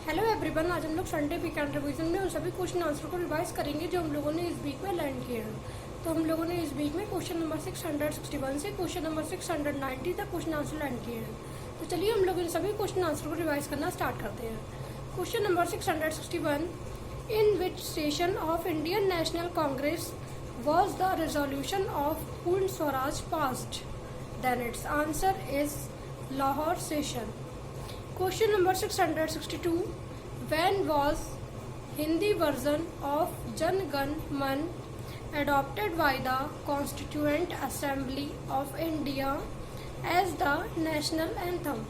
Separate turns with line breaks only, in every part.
Hello everyone, आज हम लोग संडे वीकेंड रिवीजन में उन सभी क्वेश्चन आंसर को रिवाइज करेंगे जो हम लोगों ने इस वीक में लर्न किए हैं। तो हम लोगों ने इस वीक में क्वेश्चन नंबर 661 से क्वेश्चन नंबर 690 तक क्वेश्चन आंसर लर्न किए हैं। तो चलिए हम लोग इन सभी क्वेश्चन आंसर को रिवाइज करना स्टार्ट करते हैं। Question number 661, in which session of Indian National Congress was the resolution of Purna Swaraj passed? Then it's answer is Lahore session. Question number 662, when was Hindi version of Jan Gan Man adopted by the Constituent Assembly of India as the national anthem?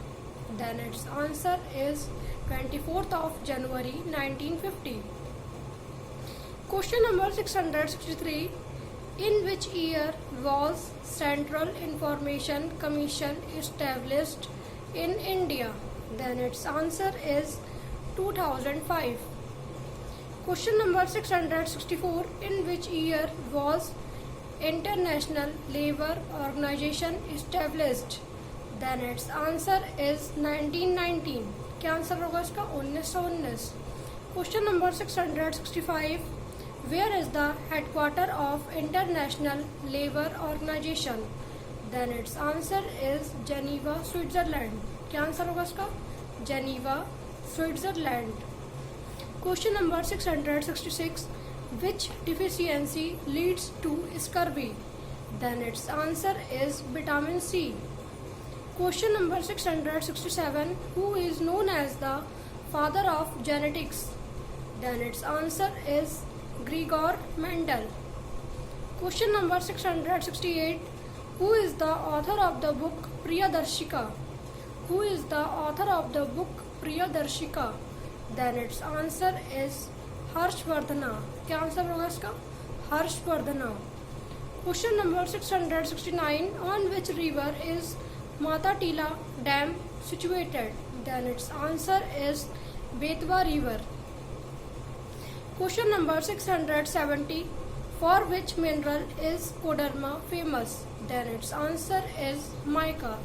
Then its answer is 24th of January 1950. Question number 663, in which year was Central Information Commission established in India? Then its answer is 2005. Question number 664, in which year was International Labour Organization established? Then its answer is 1919. क्या answer होगा इसका? 1919. Question number 665, where is the headquarter of International Labour Organization? Then its answer is Geneva, Switzerland. क्या answer होगा इसका? Geneva, Switzerland. Question number 666, which deficiency leads to scurvy? Then it's answer is vitamin C. Question number 667, who is known as the father of genetics? Then it's answer is Gregor Mendel. Question number 668, who is the author of the book Priyadarshika? Who is the author of the book Priyadarshika? Then its answer is Harshavardhana. क्या answer होगा इसका? Harshavardhana. Question number 669, on which river is Mata Tila dam situated? Then its answer is Betwa river. Question number 670, for which mineral is Koderma famous? Then its answer is mica.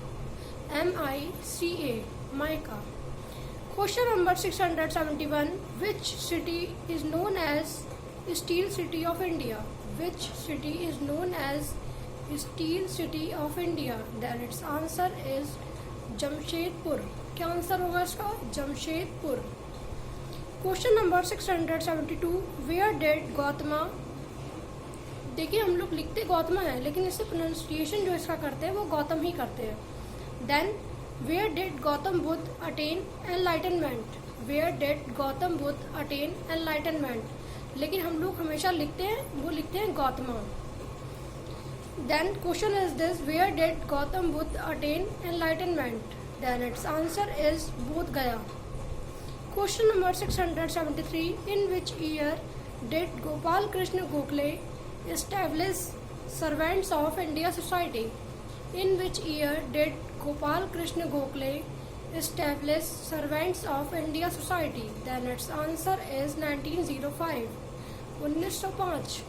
MICA, mica. Question number 671, which city is known as Steel City of India? Which city is known as Steel City of India? Then its answer is Jamshedpur. क्या answer होगा इसका? Jamshedpur. Question number 672, where did Gautama? देखिए हम लोग लिखते गौतमा है लेकिन इससे प्रोनाउंसिएशन जो इसका करते हैं वो गौतम ही करते हैं. Then where did Gautam Buddha attain enlightenment? Where did Gautam Buddha attain enlightenment? लेकिन हम लोग हमेशा लिखते हैं वो लिखते हैं Gautama. Then question is this, where did Gautam Buddha attain enlightenment? Then its answer is Bodh Gaya. Question number 673, in which year did Gopal Krishna Gokhale establish Servants of India Society? In which year did Gopal Krishna Gokhale establish Servants of India Society? Then its answer is 1905. 1905.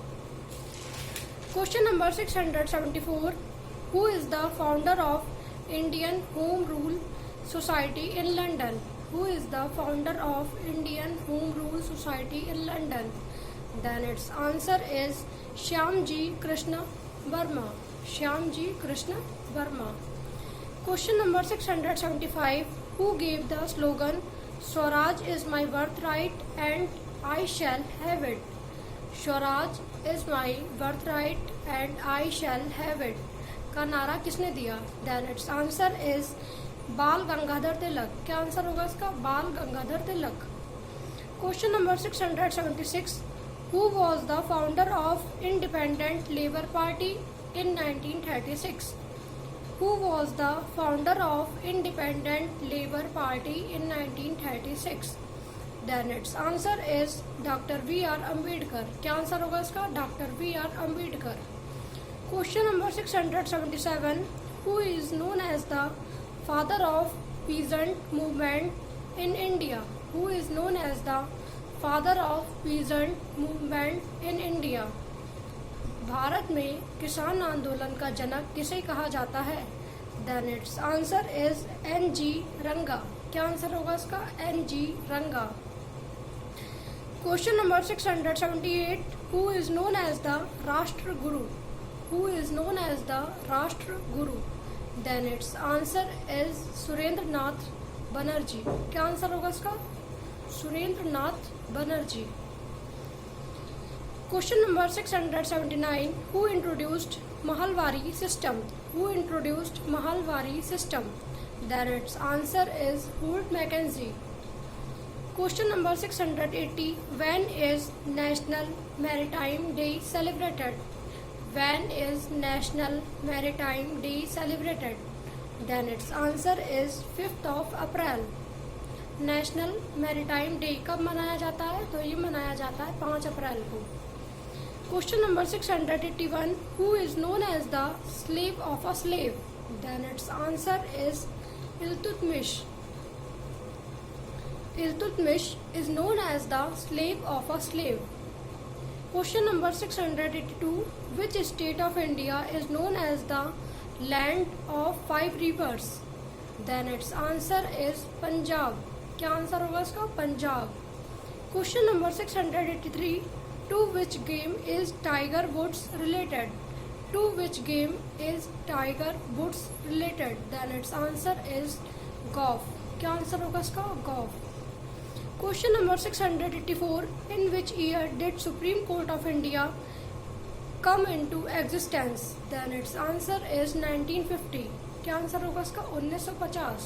Question number 674, who is the founder of Indian Home Rule Society in London? Who is the founder of Indian Home Rule Society in London? Then its answer is Shyamji Krishna Verma. Shyamji Krishna Verma. Question number 675, who gave the slogan Swaraj is my birthright and I shall have it? Swaraj is my birthright and I shall have it का नारा किसने दिया? Then its answer is बाल गंगाधर तिलक. क्या answer होगा इसका? बाल Gangadhar Tilak. Question number 676, who was the founder of Independent Labour Party in 1936? Who was the founder of Independent Labour Party in 1936? Then its answer is Dr. V.R. Ambedkar. क्या answer होगा इसका? Dr. V.R. Ambedkar. Question number 677, who is known as the father of peasant movement in India? Who is known as the father of peasant movement in India? Bharat में किसान आंदोलन का जनक किसे कहा जाता है? Then its answer is N.G. Ranga. क्या answer होगा इसका? NG Ranga. Question number 678, who is known as the Rashtra Guru? Who is known as the Rashtra Guru? Then it's answer is Surendra Nath Banerjee. क्या आंसर होगा इसका? Surendra Nath Banerjee. Question number 679, who introduced Mahalwari system? Who introduced Mahalwari system? Then it's answer is Wood Mackenzie. Question number 680, when is National maritime Day celebrated? When is National maritime Day celebrated? Then it's answer is 5 April. National maritime day कब मनाया जाता है? तो ये मनाया जाता है 5 अप्रैल को। Question number 681, who is known as the slave of a slave? Then it's answer is Iltutmish. Iltutmish is known as the slave of a slave. Question number 682, which state of India is known as the land of 5 rivers? Then its answer is Punjab. क्या answer होगा इसका? Punjab. Question number 683, to which game is Tiger Woods related? To which game is Tiger Woods related? Then its answer is golf. क्या answer होगा इसका? golf. Question number 684, in which year did Supreme Court of India come into existence? Then its answer is 1950. क्या answer होगा इसका? 1950.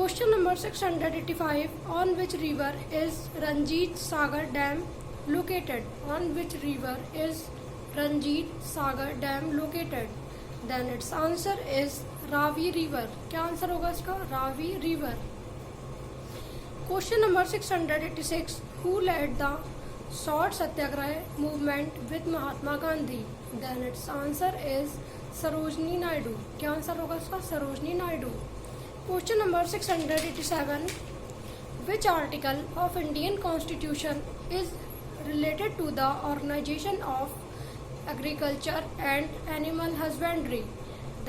Question number 685, on which river is Ranjit Sagar Dam located? On which river is Ranjit Sagar Dam located? Then its answer is Ravi River. क्या answer होगा इसका? Ravi River. Question number 686, who led the Salt Satyagraha movement with Mahatma Gandhi? Then its answer is Sarojini Naidu. क्या answer होगा इसका? Sarojini Naidu. Question number 687, which article of Indian Constitution is related to the organization of agriculture and animal husbandry?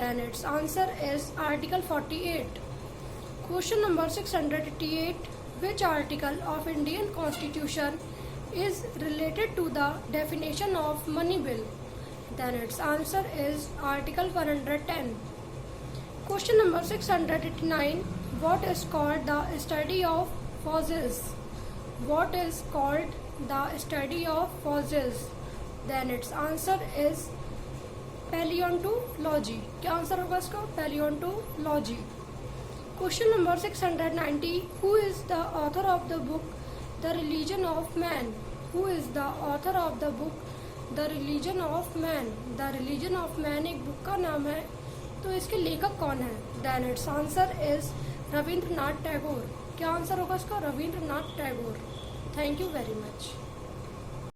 Then its answer is Article 48. Question number 688, which article of Indian Constitution is related to the definition of money bill? Then its answer is Article 110. Question number 689, what is called the study of fossils? What is called the study of fossils? Then its answer is paleontology. क्या answer होगा इसका? paleontology. Question number 690, who is the author of the book The Religion of Man? Who is the author of the book The Religion of Man? The Religion of Man एक book का नाम है, तो इसके लेखक कौन है? Then its answer is Rabindranath Tagore. क्या आंसर होगा इसका? Rabindranath Tagore. Thank you very much.